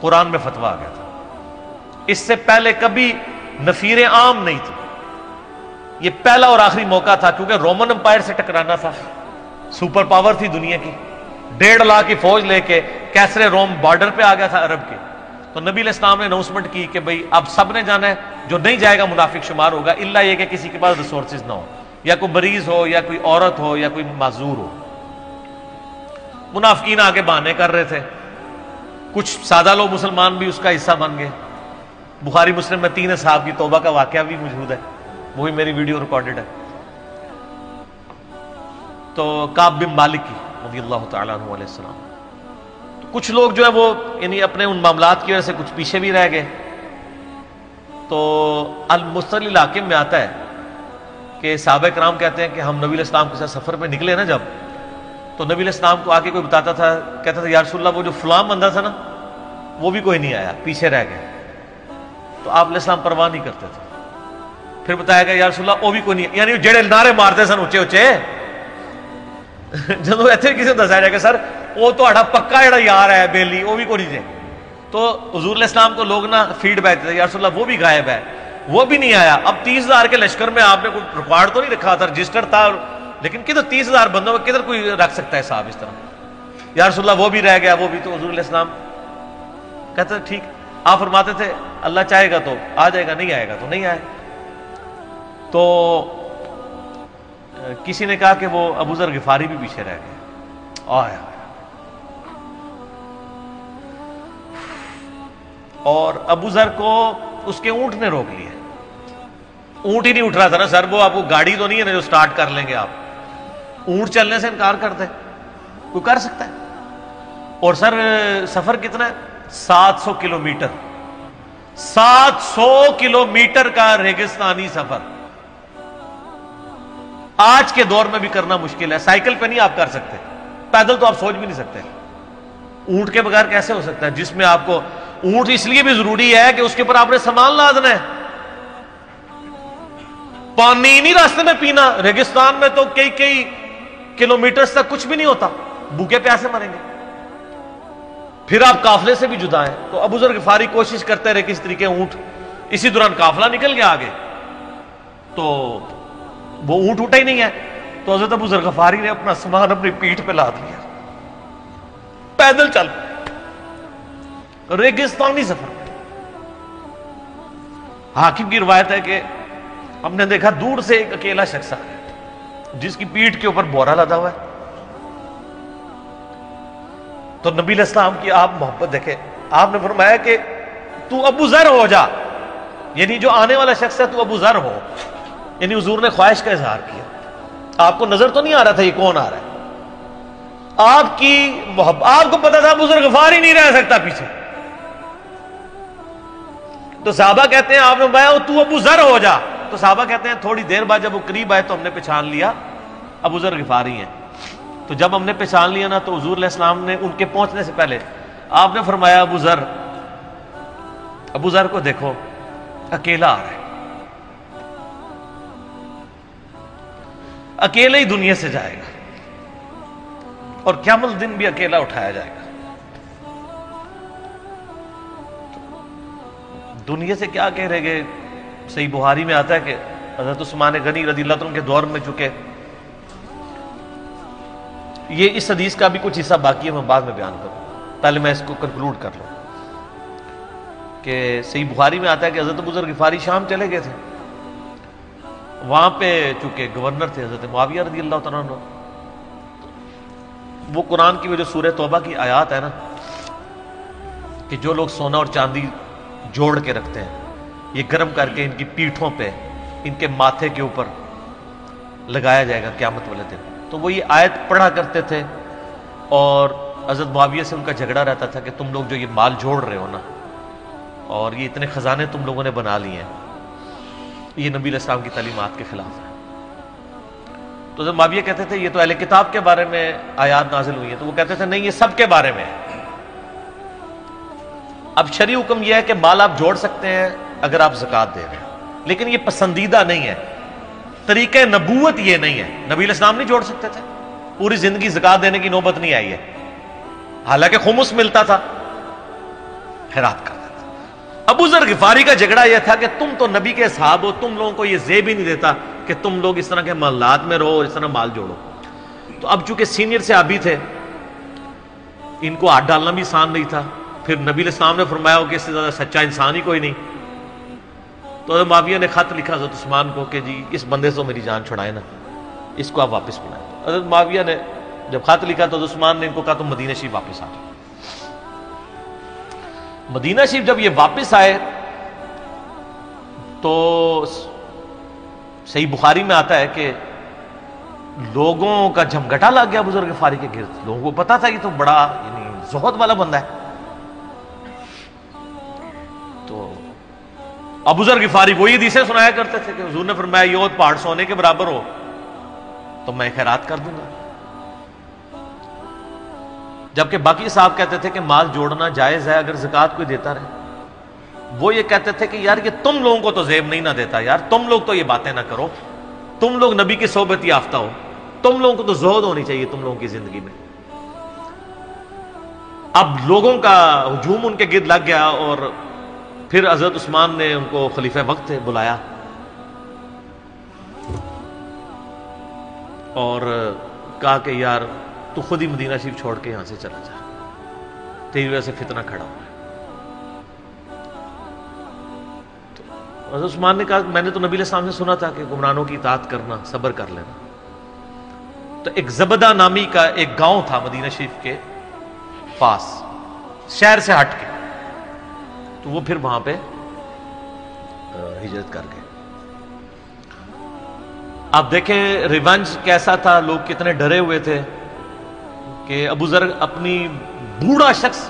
قرآن میں فتویٰ آ گیا تھا. اس سے پہلے کبھی نفیر عام نہیں تھی. یہ پہلا اور آخری موقع تھا، کیونکہ رومن امپائر سے ٹکرانا تھا، سپر پاور تھی دنیا کی، 1.5 لاکھ کی فوج لے کے کیسر روم بارڈر پہ آ گیا تھا عرب کے. تو نبی علیہ السلام نے اناؤنسمنٹ کی کہ بھئی اب سب نے جانا ہے، جو نہیں جائے گا منافق شمار ہوگا، الا یہ کہ کسی کے پاس ریسورسز نہ ہو، یا کوئی مریض ہو، یا کوئی عورت ہو، یا کوئی معذور ہو. منافقین آگے بہانے کر رہے تھے، کچھ سادہ لوگ مسلمان بھی اس کا حصہ بن گئے. بخاری مسلم میں 3 اصحاب کی توبہ کا واقعہ بھی موجود ہے، وہی میری ویڈیو ریکارڈڈ ہے. تو کعب بن مالک کی رضی اللہ تعالیٰ عنہ علیہ السلام، تو کچھ لوگ جو ہے وہ یعنی اپنے ان معاملات کی وجہ سے کچھ پیچھے بھی رہ گئے. تو المصطلح الحاکم میں آتا ہے کہ صحابہ کرام کہتے ہیں کہ ہم نبی علیہ السلام کے ساتھ سفر میں نکلے نا جب، تو نبی علیہ السلام کو آ کے کوئی بتاتا تھا، کہتا تھا یا رسول اللہ وہ جو فلاں بندہ تھا نا وہ بھی کوئی نہیں آیا، پیچھے رہ گئے. تو آپ علیہ السلام پرواہ نہیں کرتے تھے. پھر بتایا گیا یا رسول اللہ وہ بھی کوئی نہیں، یعنی جڑے نعرے مارتے سن اچے اچے جدو ایتھے کسی کو دسایا جائے کہ سر وہ تہاڈا پکا جڑا یار ہے بیلی وہ بھی کوئی نہیں جائے، تو حضور علیہ السلام کو لوگ نا فیڈ بیک دیتے یا رسول اللہ وہ بھی غائب ہے، وہ بھی نہیں آیا. اب 30,000 کے لشکر میں آپ نے کوئی ریکارڈ تو نہیں رکھا تھا، رجسٹر تھا، لیکن کدھر 30,000 بندوں میں کدھر کوئی رکھ سکتا ہے صاحب اس طرح. یا رسول اللہ وہ بھی رہ گیا، وہ بھی. تو حضور علیہ السلام کہتے ہیں ٹھیک. آپ فرماتے تھے اللہ چاہے گا تو آ جائے گا، نہیں آئے گا تو نہیں آئے. تو کسی نے کہا کہ وہ ابو ذر غفاری بھی پیچھے رہ گئے. آیا اور ابو ذر کو اس کے اونٹ نے روک لیا. اونٹ ہی نہیں اٹھ رہا تھا نا سر، وہ آپ کو گاڑی تو نہیں ہے نا جو سٹارٹ کر لیں گے آپ. اونٹ چلنے سے انکار کر دے کوئی کر سکتا ہے؟ اور سر سفر کتنا ہے؟ 700 کلومیٹر. 700 کلومیٹر کا ریگستانی سفر آج کے دور میں بھی کرنا مشکل ہے. سائیکل پہ نہیں آپ کر سکتے، پیدل تو آپ سوچ بھی نہیں سکتے. اونٹ کے بغیر کیسے ہو سکتا ہے، جس میں آپ کو اونٹ اس لیے بھی ضروری ہے کہ اس کے اوپر آپ نے سامان لادنا ہے. پانی نہیں راستے میں پینا، ریگستان میں تو کئی کلومیٹرز تک کچھ بھی نہیں ہوتا، بھوکے پیاسے مریں گے. پھر آپ قافلے سے بھی جدا ہیں. تو ابو ذر غفاری کوشش کرتے رہے کس طریقے اونٹ، اسی دوران قافلہ نکل گیا آگے، تو وہ اونٹ اٹھا ہی نہیں ہے. تو حضرت ابو ذر غفاری نے اپنا سامان اپنی پیٹھ پہ لاد لیا، پیدل چل ریگستانی سفر. حاکم کی روایت ہے کہ ہم نے دیکھا دور سے ایک اکیلا شخص آیا جس کی پیٹھ کے اوپر بورا لدا ہوا ہے. تو نبی علیہ السلام کی آپ محبت دیکھیں، آپ نے فرمایا کہ تو ابو ذر ہو جا، یعنی جو آنے والا شخص ہے تو ابو ذر ہو. یعنی حضور نے خواہش کا اظہار کیا. آپ کو نظر تو نہیں آ رہا تھا یہ کون آ رہا ہے، آپ کی محبت، آپ کو پتا تھا ابو ذر غفاری نہیں رہ سکتا پیچھے. تو صحابہ کہتے ہیں آپ نے فرمایا تو ابو ذر ہو جا. تو صحابہ کہتے ہیں تھوڑی دیر بعد جب وہ قریب آئے تو ہم نے پہچان لیا ابو ذر غفاری ہیں. تو جب ہم نے پہچان لیا نا تو حضور علیہ السلام نے ان کے پہنچنے سے پہلے آپ نے فرمایا ابو ذر کو دیکھو اکیلا آ رہا ہے، اکیلے ہی دنیا سے جائے گا اور قیامت دن بھی اکیلا اٹھایا جائے گا. دنیا سے کیا کہہ رہے گے. صحیح بخاری میں آتا ہے کہ حضرت عثمان غنی رضی اللہ عنہ کے دور میں چکے، یہ اس حدیث کا بھی کچھ حصہ باقی ہے، میں بعد میں بیان کروں، پہلے میں اس کو کنکلوڈ کر لوں. کہ صحیح بخاری میں آتا ہے کہ حضرت ابو ذر غفاری شام چلے گئے تھے، وہاں پہ چونکہ گورنر تھے حضرت معاویہ رضی اللہ تعالیٰ عنہ. وہ قرآن کی وہ جو سورہ توبہ کی آیات ہے نا کہ جو لوگ سونا اور چاندی جوڑ کے رکھتے ہیں یہ گرم کر کے ان کی پیٹھوں پہ، ان کے ماتھے کے اوپر لگایا جائے گا قیامت والے دن. تو وہ یہ آیت پڑھا کرتے تھے اور حضرت معاویہ سے ان کا جھگڑا رہتا تھا کہ تم لوگ جو یہ مال جوڑ رہے ہو نا اور یہ اتنے خزانے تم لوگوں نے بنا لیے ہیں، یہ نبی علیہ السلام کی تعلیمات کے خلاف ہے. تو حضرت معاویہ کہتے تھے یہ تو اہل کتاب کے بارے میں آیات نازل ہوئی ہیں. تو وہ کہتے تھے نہیں، یہ سب کے بارے میں ہے. اب شرعی حکم یہ ہے کہ مال آپ جوڑ سکتے ہیں اگر آپ زکوٰۃ دے رہے ہیں، لیکن یہ پسندیدہ نہیں ہے، طریقہ نبوت یہ نہیں ہے. نبی علیہ السلام نہیں جوڑ سکتے تھے، پوری زندگی زکوٰۃ دینے کی نوبت نہیں آئی ہے، حالانکہ خمس ملتا تھا. خیرات کرتے تھے۔ ابو ذر غفاری کا جھگڑا یہ تھا کہ تم تو نبی کے اصحاب ہو، تم لوگوں کو یہ زیب ہی نہیں دیتا کہ تم لوگ اس طرح کے محلات میں رہو اور اس طرح مال جوڑو۔ تو اب چونکہ سینئر صحابی تھے، ان کو ہاتھ ڈالنا بھی آسان نہیں تھا، پھر نبی علیہ السلام نے فرمایا کہ اس سے زیادہ سچا انسان ہی کوئی نہیں۔ تو حضرت معاویہ نے خط لکھا حضرت عثمان کو کہ جی اس بندے سے میری جان چھڑائے نا، اس کو آپ واپس بلائیں۔ حضرت معاویہ نے جب خط لکھا تو حضرت عثمان نے ان کو کہا تم مدینہ شریف واپس آ جاؤ۔ مدینہ شریف جب یہ واپس آئے تو صحیح بخاری میں آتا ہے کہ لوگوں کا جھمگٹا لگ گیا ابو ذر غفاری کے گرد۔ لوگوں کو پتا تھا کہ تو بڑا یعنی زہد والا بندہ ہے۔ تو ابو ذر غفاری وہی حدیثیں سنایا کرتے تھے کہ حضور نے فرمایا یہ پہاڑ سونے کے برابر ہو تو میں خیرات کر دوں گا، جبکہ باقی صاحب کہتے تھے کہ مال جوڑنا جائز ہے اگر زکوٰۃ کوئی دیتا رہے۔ وہ یہ کہتے تھے کہ یار یہ تم لوگوں کو تو زیب نہیں نہ دیتا، یار تم لوگ تو یہ باتیں نہ کرو، تم لوگ نبی کی صحبت یافتہ ہو، تم لوگوں کو تو زہد ہونی چاہیے تم لوگوں کی زندگی میں۔ اب لوگوں کا ہجوم ان کے گرد لگ گیا اور پھر حضرت عثمان نے ان کو خلیفہ وقت بلایا اور کہا کہ یار تو خود ہی مدینہ شریف چھوڑ کے یہاں سے چلا جا، تیری وجہ سے فتنہ کھڑا ہوا ہے۔ تو حضرت عثمان نے کہا میں نے تو نبی علیہ السلام سے سنا تھا کہ حکمرانوں کی اطاعت کرنا، صبر کر لینا۔ تو ایک زبدہ نامی کا ایک گاؤں تھا مدینہ شریف کے پاس، شہر سے ہٹ کے، تو وہ پھر وہاں پہ ہجرت کر گئے۔ آپ دیکھیں ریونج کیسا تھا، لوگ کتنے ڈرے ہوئے تھے کہ ابو ذر اپنی بوڑھا شخص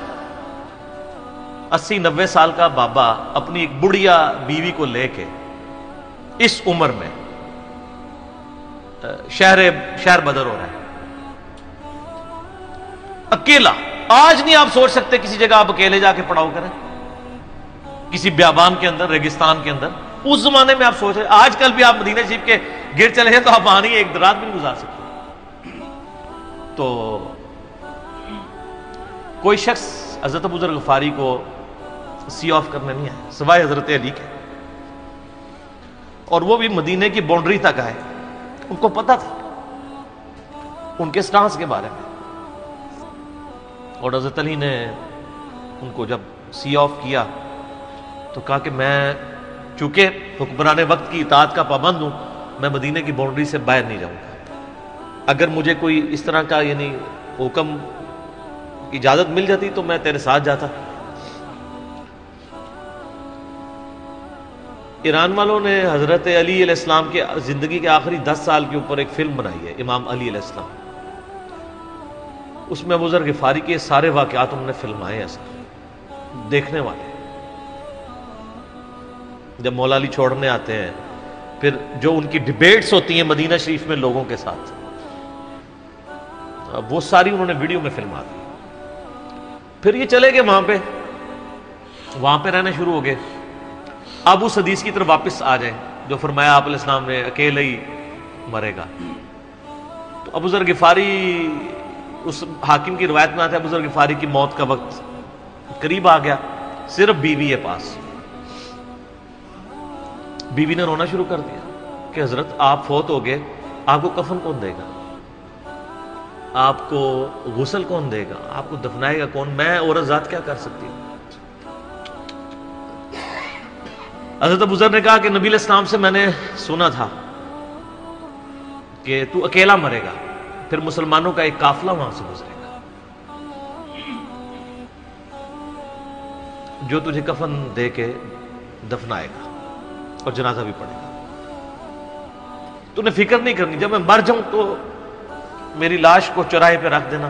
80-90 سال کا بابا اپنی ایک بڑھیا بیوی کو لے کے اس عمر میں شہر بدر ہو رہا ہے اکیلا۔ آج نہیں آپ سوچ سکتے کسی جگہ آپ اکیلے جا کے پڑاؤ کریں، کسی بیابان کے اندر، ریگستان کے اندر۔ اس زمانے میں آپ سوچ رہے، آج کل بھی آپ مدینہ شریف کے گرد چلے جائیں تو آپ وہاں نہیں ایک رات بھی نہیں گزار سکتے۔ تو کوئی شخص حضرت ابو ذر غفاری کو سی آف کرنے نہیں آیا سوائے حضرت علی کے، اور وہ بھی مدینے کی باؤنڈری تک آئے۔ ان کو پتا تھا ان کے سٹانس کے بارے میں، اور حضرت علی نے ان کو جب سی آف کیا تو کہا کہ میں چونکہ حکمران وقت کی اطاعت کا پابند ہوں، میں مدینے کی باؤنڈری سے باہر نہیں جاؤں گا۔ اگر مجھے کوئی اس طرح کا یعنی حکم اجازت مل جاتی تو میں تیرے ساتھ جاتا۔ ایران والوں نے حضرت علی علیہ السلام کے زندگی کے آخری 10 سال کے اوپر ایک فلم بنائی ہے، امام علی علیہ السلام۔ اس میں ابو ذر غفاری کے سارے واقعات انہوں نے فلمائے ہیں، دیکھنے والے جب مولا علی چھوڑنے آتے ہیں، پھر جو ان کی ڈیبیٹس ہوتی ہیں مدینہ شریف میں لوگوں کے ساتھ، وہ ساری انہوں نے ویڈیو میں فلما دی۔ پھر یہ چلے گئے وہاں پہ رہنا شروع ہو گئے۔ اب اس حدیث کی طرف واپس آ جائیں جو فرمایا آپ علیہ السلام نے اکیلے ہی مرے گا۔ تو ابو ذر غفاری، اس حاکم کی روایت میں آتا ہے ابو ذر غفاری کی موت کا وقت قریب آ گیا، صرف بیوی ہے پاس۔ بیوی نے رونا شروع کر دیا کہ حضرت آپ فوت ہو گئے، آپ کو کفن کون دے گا، آپ کو غسل کون دے گا، آپ کو دفنائے گا کون، میں عورت ذات کیا کر سکتی ہوں۔ حضرت ابو ذر نے کہا کہ نبی علیہ السلام سے میں نے سنا تھا کہ تو اکیلا مرے گا، پھر مسلمانوں کا ایک قافلہ وہاں سے گزرے گا جو تجھے کفن دے کے دفنائے گا اور جنازہ بھی پڑھے گا۔ تو نے فکر نہیں کرنی، جب میں مر جاؤں تو میری لاش کو چوراہے پہ رکھ دینا،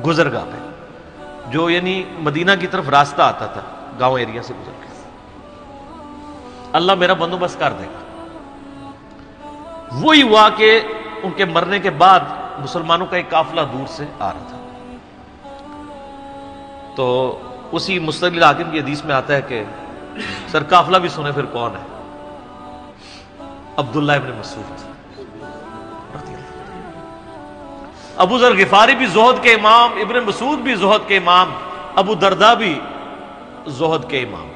گزرگاہ پہ، جو یعنی مدینہ کی طرف راستہ آتا تھا گاؤں ایریا سے گزر کے، اللہ میرا بندوبست کر دے گا۔ وہی ہوا کہ ان کے مرنے کے بعد مسلمانوں کا ایک قافلہ دور سے آ رہا تھا۔ تو اسی مستدل حاکم کی حدیث میں آتا ہے کہ سر قافلہ بھی سنے پھر کون ہے، عبداللہ ابن مسعود۔ ابو ذر غفاری بھی زہد کے امام، ابن مسعود بھی زہد کے امام، ابو دردہ بھی زہد کے امام.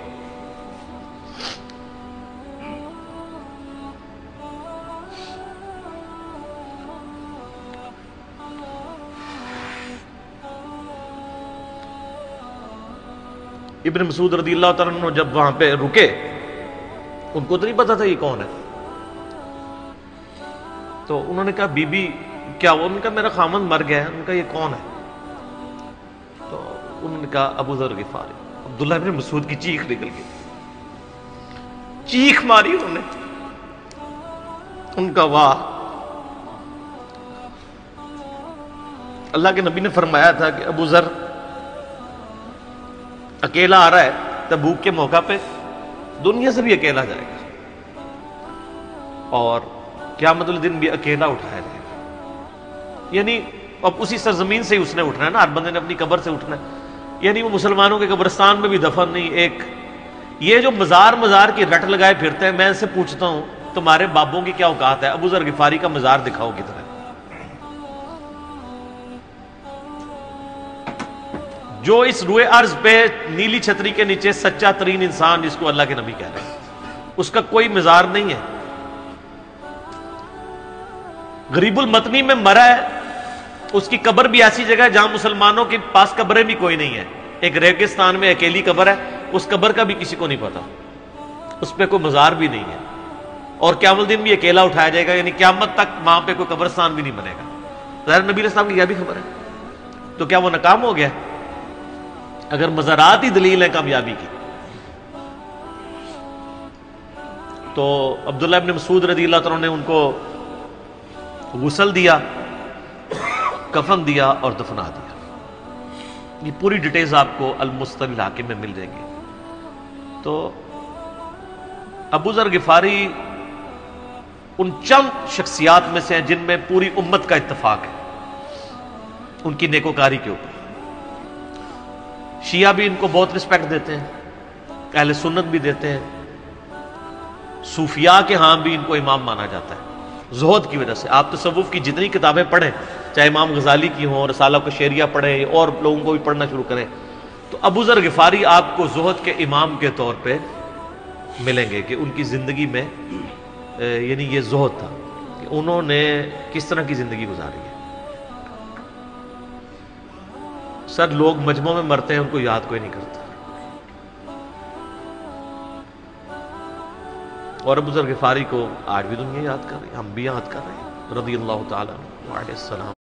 ابن مسعود رضی اللہ تعالیٰ عنہ جب وہاں پہ رکے، ان کو تو نہیں پتا تھا یہ کون ہے، تو انہوں نے کہا بی بی کیا وہ؟ ان کا میرا خامند مر گیا ہے. ان کا یہ کون ہے؟ تو انہوں نے کہا ابو ذر غفاری. عبداللہ ابن مسعود کی چیخ نکل گئی، چیخ ماری انہوں نے. ان کا واہ، اللہ کے نبی نے فرمایا تھا کہ ابو ذر اکیلا آ رہا ہے تبوک کے موقع پہ، دنیا سے بھی اکیلا جائے گا، اور قیامت الدن بھی اکیلا اٹھایا جائے گا. یعنی اب اسی سرزمین سے ہی اس نے اٹھنا ہے نا، ہر بندے نے اپنی قبر سے اٹھنا ہے. یعنی وہ مسلمانوں کے قبرستان میں بھی دفن نہیں. ایک یہ جو مزار کی رٹ لگائے پھرتے ہیں، میں ان سے پوچھتا ہوں تمہارے بابوں کی کیا اوقات ہے؟ ابو ذر غفاری کا مزار دکھاؤ کدھر ہے. جو اس روئے ارض پہ نیلی چھتری کے نیچے سچا ترین انسان جس کو اللہ کے نبی کہہ رہے ہیں، اس کا کوئی مزار نہیں ہے. غریب المتنی میں مرا ہے، اس کی قبر بھی ایسی جگہ ہے جہاں مسلمانوں کے پاس قبریں بھی کوئی نہیں ہے. ایک ریگستان میں اکیلی قبر ہے، اس قبر کا بھی کسی کو نہیں پتا، اس پہ کوئی مزار بھی نہیں ہے، اور قیامت الدین بھی اکیلا اٹھایا جائے گا. یعنی قیامت تک وہاں پہ کوئی قبرستان بھی نہیں بنے گا. ظاہر نبی علیہ السلام کی یہ بھی خبر ہے، تو کیا وہ ناکام ہو گیا اگر مزارات ہی دلیل ہے کامیابی کی؟ تو عبداللہ ابن مسعود رضی اللہ تعالیٰ نے ان کو غسل دیا، کفن دیا اور دفنا دیا. یہ پوری ڈیٹیلز آپ کو المستدل حاکم میں مل جائیں گے. تو ابو ذر غفاری ان چند شخصیات میں سے ہیں جن میں پوری امت کا اتفاق ہے ان کی نیکوکاری کے اوپر. شیعہ بھی ان کو بہت رسپیکٹ دیتے ہیں، اہل سنت بھی دیتے ہیں، صوفیاء کے ہاں بھی ان کو امام مانا جاتا ہے زہد کی وجہ سے. آپ تصوف کی جتنی کتابیں پڑھیں، چاہے امام غزالی کی ہوں، رسالہ قشیریہ پڑھیں، اور لوگوں کو بھی پڑھنا شروع کریں، تو ابو ذر غفاری آپ کو زہد کے امام کے طور پہ ملیں گے کہ ان کی زندگی میں یعنی یہ زہد تھا کہ انہوں نے کس طرح کی زندگی گزاری ہے. سر لوگ مجمع میں مرتے ہیں، ان کو یاد کوئی نہیں کرتا، اور ابو ذر غفاری کو آج بھی دنیا یاد کر رہی ہے، ہم بھی یاد کر رہے ہیں رضی اللہ تعالیٰ عنہ وعلیہ السلام.